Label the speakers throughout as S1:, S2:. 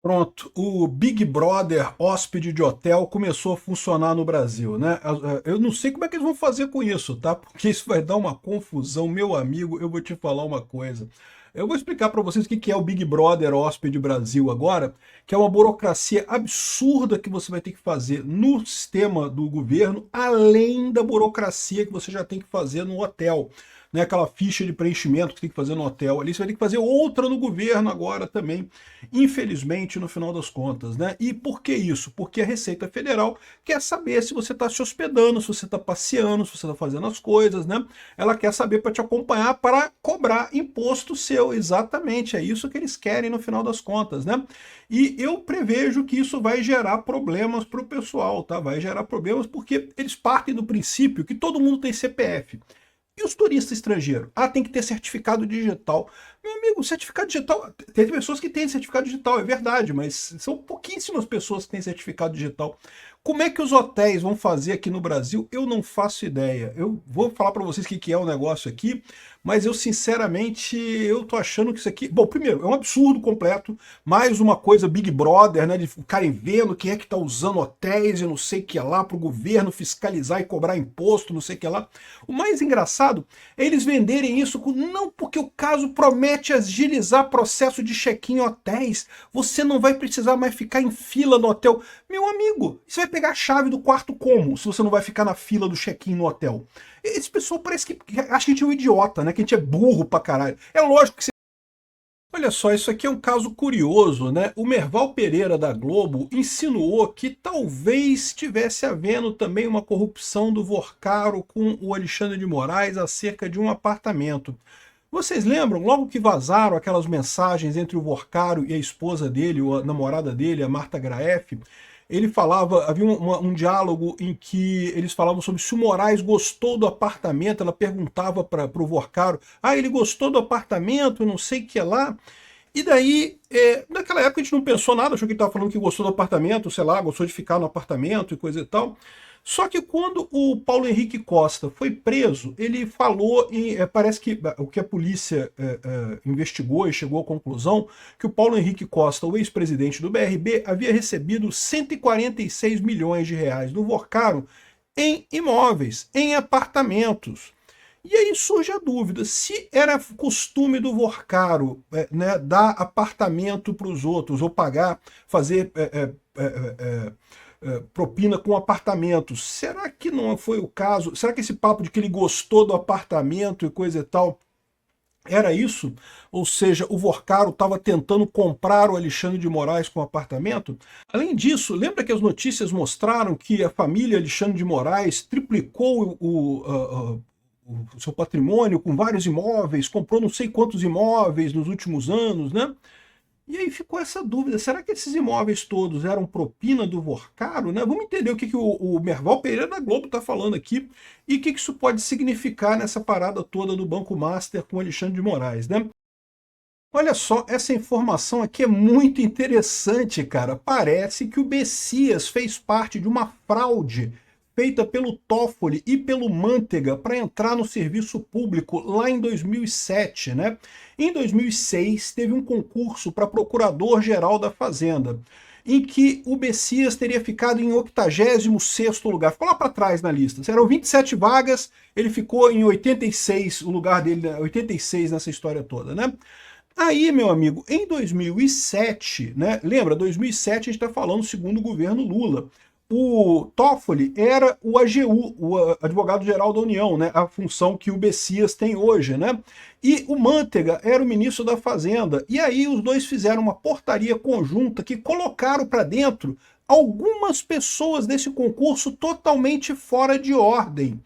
S1: Pronto, o Big Brother hóspede de hotel começou a funcionar no Brasil, né? Eu não sei como é que eles vão fazer com isso, tá? Porque isso vai dar uma confusão, meu amigo. Eu vou te falar uma coisa. Eu vou explicar para vocês o que é o Big Brother hóspede Brasil agora, que é uma burocracia absurda que você vai ter que fazer no sistema do governo, além da burocracia que você já tem que fazer no hotel. Né, aquela ficha de preenchimento que tem que fazer no hotel ali, você vai ter que fazer outra no governo agora também, infelizmente, no final das contas, né? E por que isso? Porque a Receita Federal quer saber se você está se hospedando, se você está passeando, se você está fazendo as coisas, né? Ela quer saber para te acompanhar para cobrar imposto seu, exatamente, é isso que eles querem no final das contas, né? E eu prevejo que isso vai gerar problemas para o pessoal, tá? Vai gerar problemas porque eles partem do princípio que todo mundo tem CPF. E os turistas estrangeiros? Ah, tem que ter certificado digital. Meu amigo, certificado digital. Tem pessoas que têm certificado digital, é verdade, mas são pouquíssimas pessoas que têm certificado digital. Como é que os hotéis vão fazer aqui no Brasil? Eu não faço ideia. Eu vou falar para vocês o que é o negócio aqui, mas eu sinceramente eu tô achando que isso aqui. Bom, primeiro, é um absurdo completo. Mais uma coisa Big Brother, né? De ficarem vendo quem é que está usando hotéis e não sei o que lá para o governo fiscalizar e cobrar imposto, não sei o que lá. O mais engraçado é eles venderem isso não porque o caso promete agilizar processo de check-in em hotéis. Você não vai precisar mais ficar em fila no hotel. Meu amigo, você vai pegar a chave do quarto como, se você não vai ficar na fila do check-in no hotel? Esse pessoal parece que acha que a gente é um idiota, né? Que a gente é burro pra caralho. É lógico que você... Olha só, isso aqui é um caso curioso, né? O Merval Pereira da Globo insinuou que talvez estivesse havendo também uma corrupção do Vorcaro com o Alexandre de Moraes acerca de um apartamento. Vocês lembram, logo que vazaram aquelas mensagens entre o Vorcaro e a esposa dele, ou a namorada dele, a Marta Graef, ele falava, havia um diálogo em que eles falavam sobre se o Moraes gostou do apartamento, ela perguntava para o Vorcaro, ah, ele gostou do apartamento, não sei o que lá, e daí, naquela época a gente não pensou nada, achou que ele estava falando que gostou do apartamento, sei lá, gostou de ficar no apartamento e coisa e tal. Só que quando o Paulo Henrique Costa foi preso, ele falou, parece que o que a polícia investigou e chegou à conclusão, que o Paulo Henrique Costa, o ex-presidente do BRB, havia recebido 146 milhões de reais do Vorcaro em imóveis, em apartamentos. E aí surge a dúvida, se era costume do Vorcaro né, dar apartamento para os outros, ou pagar, fazer propina com apartamentos, será que não foi o caso? Será que esse papo de que ele gostou do apartamento e coisa e tal, era isso? Ou seja, o Vorcaro estava tentando comprar o Alexandre de Moraes com o apartamento? Além disso, lembra que as notícias mostraram que a família Alexandre de Moraes triplicou o seu patrimônio com vários imóveis, comprou não sei quantos imóveis nos últimos anos, né? E aí ficou essa dúvida, será que esses imóveis todos eram propina do Vorcaro? Né? Vamos entender o que o Merval Pereira da Globo está falando aqui e o que isso pode significar nessa parada toda do Banco Master com Alexandre de Moraes. Né? Olha só, essa informação aqui é muito interessante, cara. Parece que o Bessias fez parte de uma fraude feita pelo Toffoli e pelo Manteiga para entrar no serviço público lá em 2007, né? Em 2006 teve um concurso para procurador-geral da Fazenda, em que o Bessias teria ficado em 86º lugar. Ficou lá para trás na lista. Eram 27 vagas, ele ficou em 86, o lugar dele, 86 nessa história toda, né? Aí, meu amigo, em 2007, né? Lembra, 2007 a gente está falando segundo o governo Lula. O Toffoli era o AGU, o advogado-geral da União, né? A função que o Bessias tem hoje, né? E o Manteiga era o ministro da Fazenda. E aí os dois fizeram uma portaria conjunta que colocaram para dentro algumas pessoas desse concurso totalmente fora de ordem.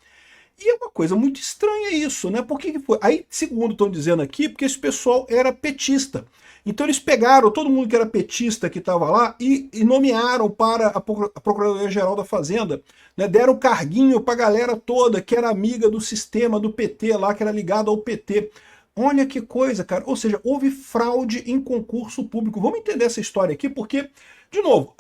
S1: E é uma coisa muito estranha isso, né? Por que foi? Aí, segundo estão dizendo aqui, porque esse pessoal era petista. Então eles pegaram todo mundo que era petista que estava lá e nomearam para a Procuradoria-Geral da Fazenda. Né? Deram carguinho para a galera toda que era amiga do sistema do PT lá, que era ligado ao PT. Olha que coisa, cara. Ou seja, houve fraude em concurso público. Vamos entender essa história aqui, porque De novo,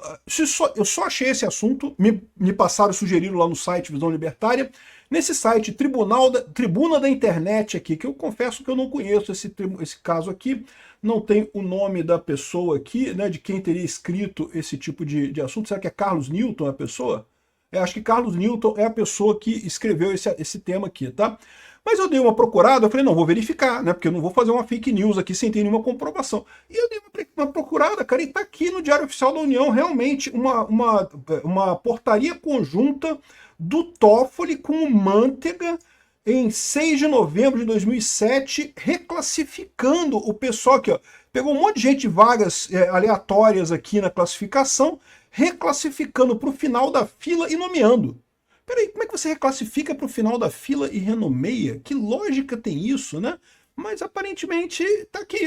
S1: eu só achei esse assunto, me passaram, sugeriram lá no site Visão Libertária, nesse site Tribuna da Internet aqui, que eu confesso que eu não conheço esse caso aqui, não tem o nome da pessoa aqui, né, de quem teria escrito esse tipo de assunto. Será que é Carlos Newton a pessoa? Acho que Carlos Newton é a pessoa que escreveu esse tema aqui, tá? Mas eu dei uma procurada, eu falei, não, vou verificar, né? Porque eu não vou fazer uma fake news aqui sem ter nenhuma comprovação. E eu dei uma procurada, cara, e tá aqui no Diário Oficial da União, realmente, uma portaria conjunta do Toffoli com o Manteiga, em 6 de novembro de 2007, reclassificando o pessoal aqui, ó. Pegou um monte de gente de vagas aleatórias aqui na classificação, reclassificando para o final da fila e nomeando. Peraí, como é que você reclassifica para o final da fila e renomeia? Que lógica tem isso, né? Mas aparentemente tá aqui.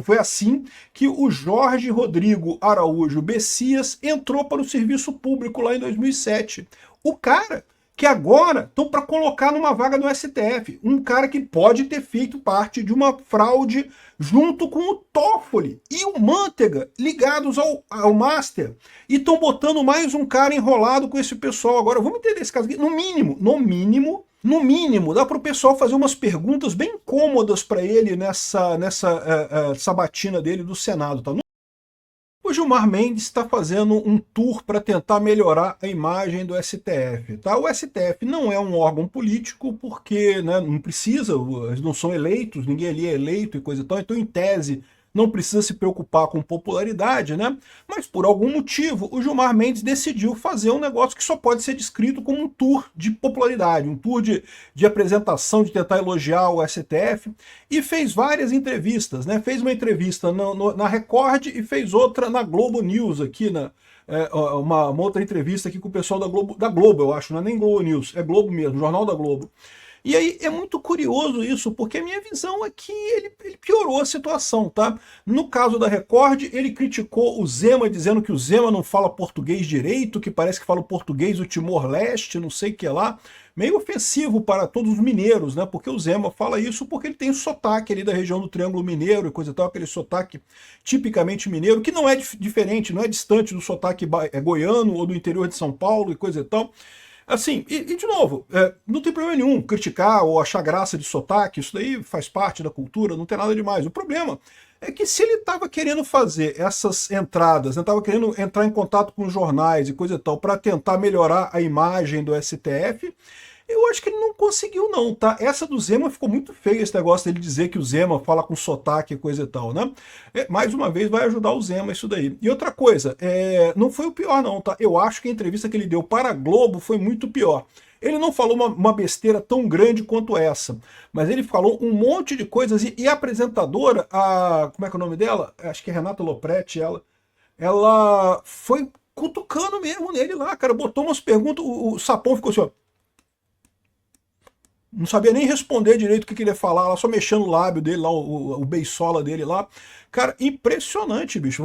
S1: Foi assim que o Jorge Rodrigo Araújo Bessias entrou para o serviço público lá em 2007. O cara que agora estão para colocar numa vaga no STF. Um cara que pode ter feito parte de uma fraude junto com o Toffoli e o Manteiga ligados ao Master. E estão botando mais um cara enrolado com esse pessoal. Agora, vamos entender esse caso aqui. No mínimo, dá para o pessoal fazer umas perguntas bem cômodas para ele nessa sabatina dele do Senado. Tá? O Gilmar Mendes está fazendo um tour para tentar melhorar a imagem do STF. Tá? O STF não é um órgão político porque, né, não precisa, eles não são eleitos, ninguém ali é eleito e coisa e tal, então em tese não precisa se preocupar com popularidade, né? Mas por algum motivo o Gilmar Mendes decidiu fazer um negócio que só pode ser descrito como um tour de popularidade, um tour de apresentação, de tentar elogiar o STF, e fez várias entrevistas, né? Fez uma entrevista na Record e fez outra na Globo News aqui, uma outra entrevista aqui com o pessoal da Globo, eu acho, não é nem Globo News, é Globo mesmo, Jornal da Globo. E aí é muito curioso isso, porque a minha visão é que ele piorou a situação, tá? No caso da Record, ele criticou o Zema, dizendo que o Zema não fala português direito, que parece que fala o português do Timor-Leste, não sei o que lá. Meio ofensivo para todos os mineiros, né? Porque o Zema fala isso porque ele tem o sotaque ali da região do Triângulo Mineiro e coisa e tal, aquele sotaque tipicamente mineiro, que não é diferente, não é distante do sotaque goiano ou do interior de São Paulo e coisa e tal. Assim, de novo, não tem problema nenhum criticar ou achar graça de sotaque, isso daí faz parte da cultura, não tem nada demais. O problema é que se ele estava querendo fazer essas entradas, estava querendo entrar em contato com jornais e coisa e tal, para tentar melhorar a imagem do STF, eu acho que ele não conseguiu não, tá? Essa do Zema ficou muito feia, esse negócio dele dizer que o Zema fala com sotaque e coisa e tal, né? Mais uma vez vai ajudar o Zema isso daí. E outra coisa, não foi o pior não, tá? Eu acho que a entrevista que ele deu para a Globo foi muito pior. Ele não falou uma besteira tão grande quanto essa, mas ele falou um monte de coisas e a apresentadora, como é que é o nome dela? Acho que é Renata Lopretti, ela foi cutucando mesmo nele lá, cara, botou umas perguntas, o Sapão ficou assim, ó, não sabia nem responder direito o que ele ia falar, ela só mexendo o lábio dele lá, o beisola dele lá. Cara, impressionante, bicho.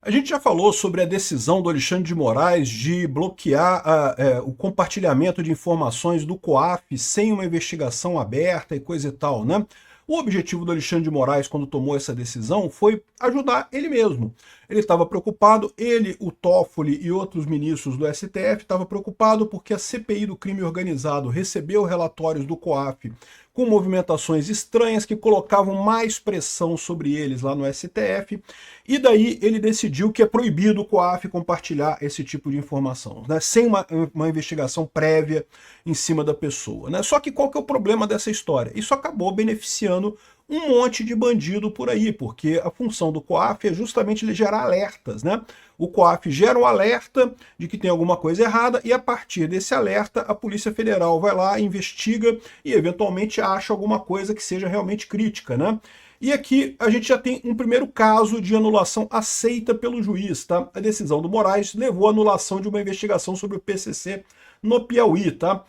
S1: A gente já falou sobre a decisão do Alexandre de Moraes de bloquear o compartilhamento de informações do COAF sem uma investigação aberta e coisa e tal, né? O objetivo do Alexandre de Moraes, quando tomou essa decisão, foi ajudar ele mesmo. Ele estava preocupado, ele, o Toffoli e outros ministros do STF estavam preocupados porque a CPI do crime organizado recebeu relatórios do COAF com movimentações estranhas que colocavam mais pressão sobre eles lá no STF, e daí ele decidiu que é proibido o COAF compartilhar esse tipo de informação, né, sem uma investigação prévia em cima da pessoa. Né? Só que qual que é o problema dessa história? Isso acabou beneficiando um monte de bandido por aí, porque a função do COAF é justamente ele gerar alertas, né? O COAF gera um alerta de que tem alguma coisa errada e a partir desse alerta a Polícia Federal vai lá, investiga e eventualmente acha alguma coisa que seja realmente crítica, né? E aqui a gente já tem um primeiro caso de anulação aceita pelo juiz, tá? A decisão do Moraes levou à anulação de uma investigação sobre o PCC no Piauí, tá?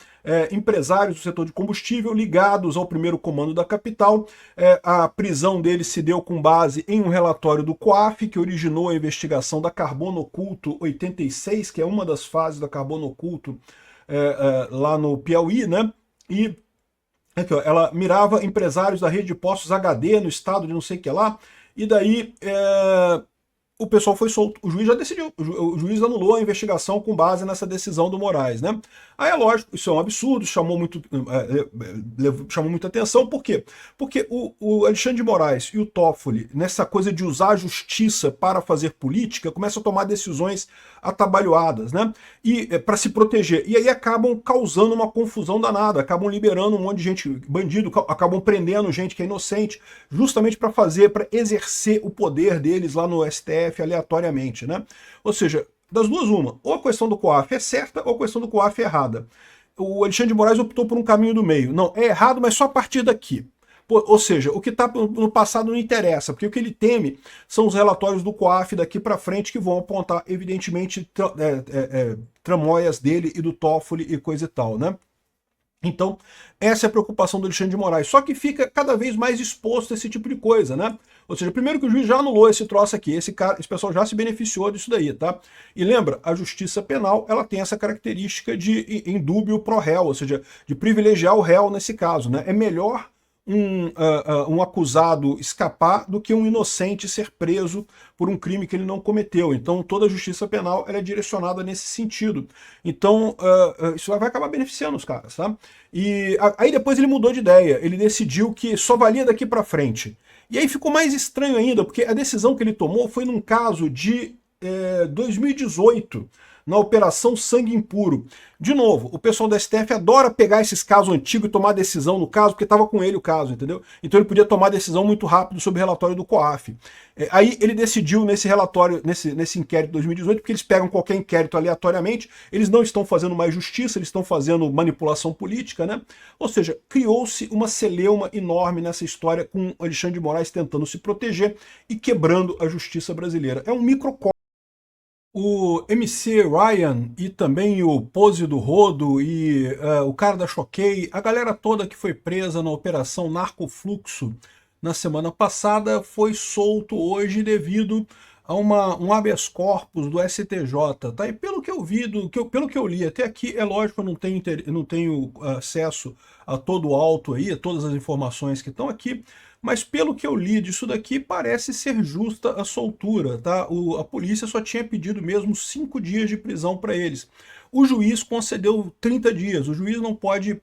S1: Empresários do setor de combustível ligados ao primeiro comando da capital. A prisão deles se deu com base em um relatório do COAF, que originou a investigação da Carbono Oculto 86, que é uma das fases da Carbono Oculto lá no Piauí, né? E aqui, ó, ela mirava empresários da rede de postos HD no estado de não sei o que lá, e daí o pessoal foi solto. O juiz já decidiu. O juiz anulou a investigação com base nessa decisão do Moraes, né? Aí é lógico, isso é um absurdo, chamou muita atenção. Por quê? Porque o Alexandre de Moraes e o Toffoli, nessa coisa de usar a justiça para fazer política, começam a tomar decisões atabalhoadas, né? E para se proteger. E aí acabam causando uma confusão danada, acabam liberando um monte de gente bandido, acabam prendendo gente que é inocente, justamente para exercer o poder deles lá no STF aleatoriamente, né? Ou seja, das duas uma, ou a questão do COAF é certa ou a questão do COAF é errada. O Alexandre de Moraes optou por um caminho do meio. Não, é errado, mas só a partir daqui. Ou seja, o que está no passado não interessa, porque o que ele teme são os relatórios do COAF daqui para frente que vão apontar, evidentemente, tramóias dele e do Toffoli e coisa e tal, né? Então, essa é a preocupação do Alexandre de Moraes. Só que fica cada vez mais exposto a esse tipo de coisa, né? Ou seja, primeiro que o juiz já anulou esse troço aqui, esse pessoal já se beneficiou disso daí, tá? E lembra, a justiça penal, ela tem essa característica de indúbio pro réu, ou seja, de privilegiar o réu nesse caso, né? É melhor um acusado escapar do que um inocente ser preso por um crime que ele não cometeu. Então toda a justiça penal ela é direcionada nesse sentido. Então isso vai acabar beneficiando os caras, tá? E aí depois ele mudou de ideia, ele decidiu que só valia daqui para frente. E aí ficou mais estranho ainda, porque a decisão que ele tomou foi num caso de 2018, na Operação Sangue Impuro. De novo, o pessoal da STF adora pegar esses casos antigos e tomar decisão no caso, porque estava com ele o caso, entendeu? Então ele podia tomar decisão muito rápido sobre o relatório do COAF. Aí ele decidiu nesse relatório, nesse inquérito de 2018, porque eles pegam qualquer inquérito aleatoriamente, eles não estão fazendo mais justiça, eles estão fazendo manipulação política, né? Ou seja, criou-se uma celeuma enorme nessa história, com Alexandre de Moraes tentando se proteger e quebrando a justiça brasileira. É um microcosmo. O MC Ryan e também o Pose do Rodo e o cara da Choquei, a galera toda que foi presa na Operação Narcofluxo na semana passada foi solto hoje devido a um habeas corpus do STJ, tá? E pelo que eu vi, pelo que eu li até aqui, é lógico, eu não tenho acesso a todo o auto aí, a todas as informações que estão aqui, mas pelo que eu li disso daqui, parece ser justa a soltura, tá? A polícia só tinha pedido mesmo 5 dias de prisão para eles. O juiz concedeu 30 dias, o juiz não pode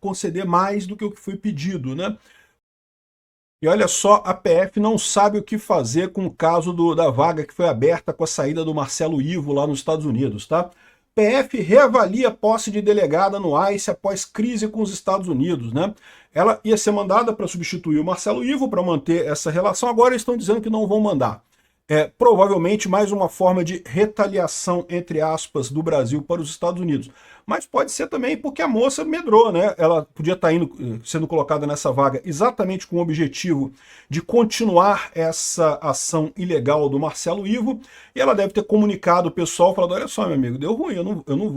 S1: conceder mais do que o que foi pedido, né? E olha só, a PF não sabe o que fazer com o caso da vaga que foi aberta com a saída do Marcelo Ivo lá nos Estados Unidos, tá? PF reavalia a posse de delegada no ICE após crise com os Estados Unidos, né? Ela ia ser mandada para substituir o Marcelo Ivo para manter essa relação, agora eles estão dizendo que não vão mandar. Provavelmente mais uma forma de retaliação, entre aspas, do Brasil para os Estados Unidos. Mas pode ser também porque a moça medrou, né? Ela podia estar sendo colocada nessa vaga exatamente com o objetivo de continuar essa ação ilegal do Marcelo Ivo, e ela deve ter comunicado o pessoal, falando, olha só, meu amigo, deu ruim, eu não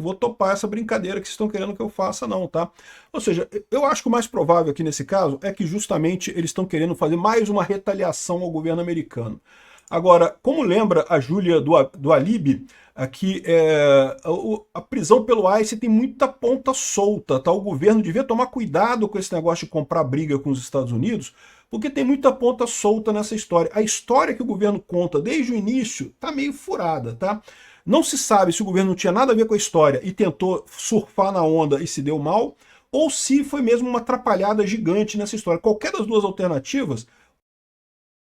S1: vou topar essa brincadeira que vocês estão querendo que eu faça não, tá? Ou seja, eu acho que o mais provável aqui nesse caso é que justamente eles estão querendo fazer mais uma retaliação ao governo americano. Agora, como lembra a Júlia do Alibi, aqui a prisão pelo ICE tem muita ponta solta, tá? O governo devia tomar cuidado com esse negócio de comprar briga com os Estados Unidos, porque tem muita ponta solta nessa história. A história que o governo conta desde o início tá meio furada, tá? Não se sabe se o governo não tinha nada a ver com a história e tentou surfar na onda e se deu mal, ou se foi mesmo uma atrapalhada gigante nessa história. Qualquer das duas alternativas,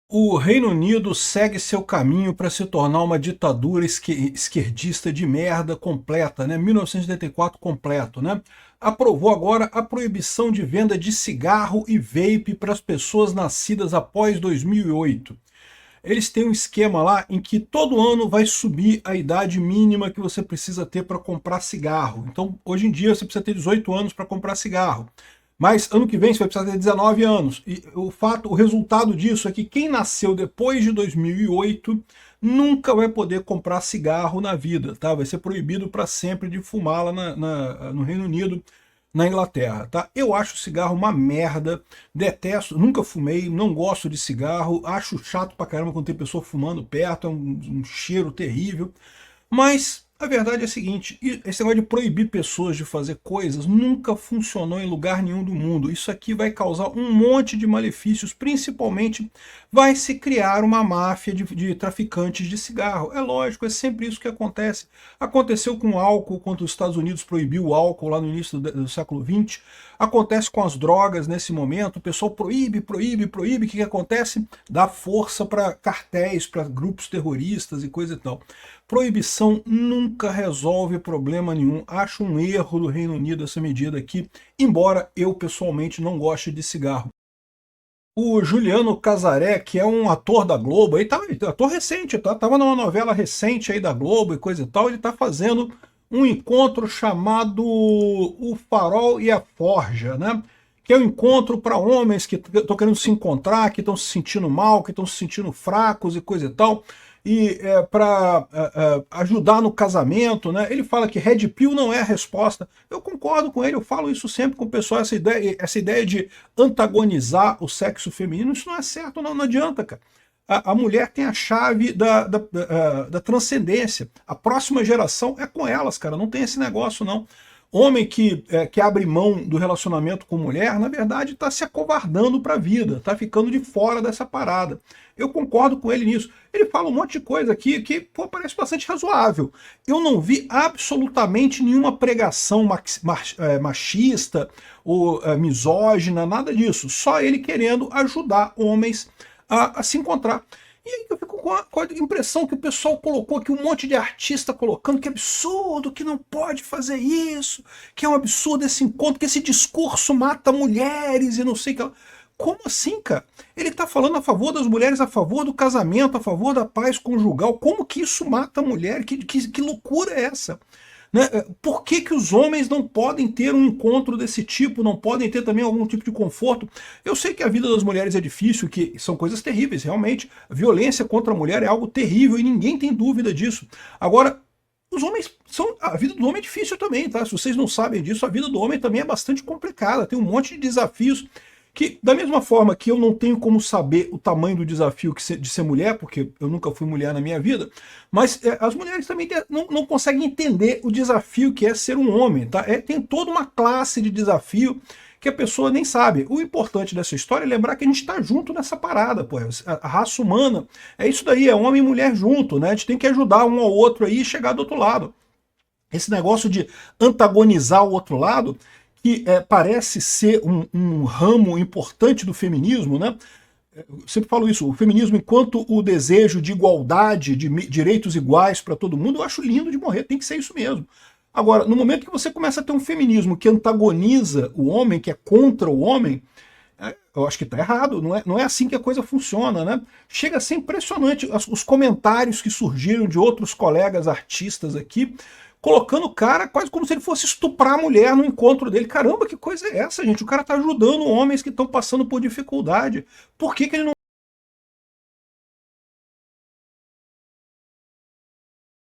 S1: o Reino Unido segue seu caminho para se tornar uma ditadura esquerdista de merda completa, né? 1984 completo, né? Aprovou agora a proibição de venda de cigarro e vape para as pessoas nascidas após 2008. Eles têm um esquema lá em que todo ano vai subir a idade mínima que você precisa ter para comprar cigarro. Então, hoje em dia, você precisa ter 18 anos para comprar cigarro. Mas ano que vem você vai precisar ter 19 anos. E o resultado disso é que quem nasceu depois de 2008 nunca vai poder comprar cigarro na vida, tá? Vai ser proibido para sempre de fumar lá no Reino Unido, na Inglaterra, tá? Eu acho cigarro uma merda, detesto, nunca fumei, não gosto de cigarro, acho chato pra caramba quando tem pessoa fumando perto, é um cheiro terrível. Mas A verdade é a seguinte, esse negócio de proibir pessoas de fazer coisas nunca funcionou em lugar nenhum do mundo. Isso aqui vai causar um monte de malefícios, principalmente vai se criar uma máfia de traficantes de cigarro. É lógico, é sempre isso que acontece. Aconteceu com o álcool, quando os Estados Unidos proibiu o álcool lá no início do século XX. Acontece com as drogas nesse momento, o pessoal proíbe, proíbe, proíbe. O que acontece? Dá força para cartéis, para grupos terroristas e coisa e tal. Proibição nunca resolve problema nenhum. Acho um erro do Reino Unido essa medida aqui, embora eu pessoalmente não goste de cigarro. O Juliano Casaré, que é um ator da Globo, aí tá, ator recente, tava numa novela recente aí da Globo e coisa e tal, ele tá fazendo um encontro chamado O Farol e a Forja, né? Que é um encontro para homens que estão querendo se encontrar, que estão se sentindo mal, que estão se sentindo fracos e coisa e tal, e para ajudar no casamento, né? Ele fala que Red Pill não é a resposta. Eu concordo com ele, eu falo isso sempre com o pessoal, essa ideia de antagonizar o sexo feminino, isso não é certo, não adianta, cara. A mulher tem a chave da transcendência. A próxima geração é com elas, cara, não tem esse negócio, não. Homem que abre mão do relacionamento com mulher, na verdade, está se acovardando para a vida, está ficando de fora dessa parada. Eu concordo com ele nisso. Ele fala um monte de coisa aqui que pô, parece bastante razoável. Eu não vi absolutamente nenhuma pregação machista ou misógina, nada disso. Só ele querendo ajudar homens a se encontrar. E aí eu fico com a impressão que o pessoal colocou aqui, um monte de artista colocando que é absurdo, que não pode fazer isso, que é um absurdo esse encontro, que esse discurso mata mulheres e não sei o que. Como assim, cara? Ele está falando a favor das mulheres, a favor do casamento, a favor da paz conjugal. Como que isso mata a mulher? Que loucura é essa? Né? Por que os homens não podem ter um encontro desse tipo, não podem ter também algum tipo de conforto? Eu sei que a vida das mulheres é difícil, que são coisas terríveis, realmente. A violência contra a mulher é algo terrível e ninguém tem dúvida disso. Agora, os homens a vida do homem é difícil também, tá? Se vocês não sabem disso, a vida do homem também é bastante complicada, tem um monte de desafios que, da mesma forma que eu não tenho como saber o tamanho do desafio de ser mulher, porque eu nunca fui mulher na minha vida, mas as mulheres também não conseguem entender o desafio que é ser um homem, tá? Tem toda uma classe de desafio que a pessoa nem sabe. O importante dessa história é lembrar que a gente está junto nessa parada, pô. A raça humana é isso daí, é homem e mulher junto, né? A gente tem que ajudar um ao outro aí e chegar do outro lado. Esse negócio de antagonizar o outro lado, que parece ser um ramo importante do feminismo, né? Eu sempre falo isso, o feminismo enquanto o desejo de igualdade, de direitos iguais para todo mundo, eu acho lindo de morrer, tem que ser isso mesmo. Agora, no momento que você começa a ter um feminismo que antagoniza o homem, que é contra o homem, eu acho que está errado, não é assim que a coisa funciona, né? Chega a ser impressionante os comentários que surgiram de outros colegas artistas aqui, colocando o cara quase como se ele fosse estuprar a mulher no encontro dele. Caramba, que coisa é essa, gente? O cara tá ajudando homens que estão passando por dificuldade. Por que ele não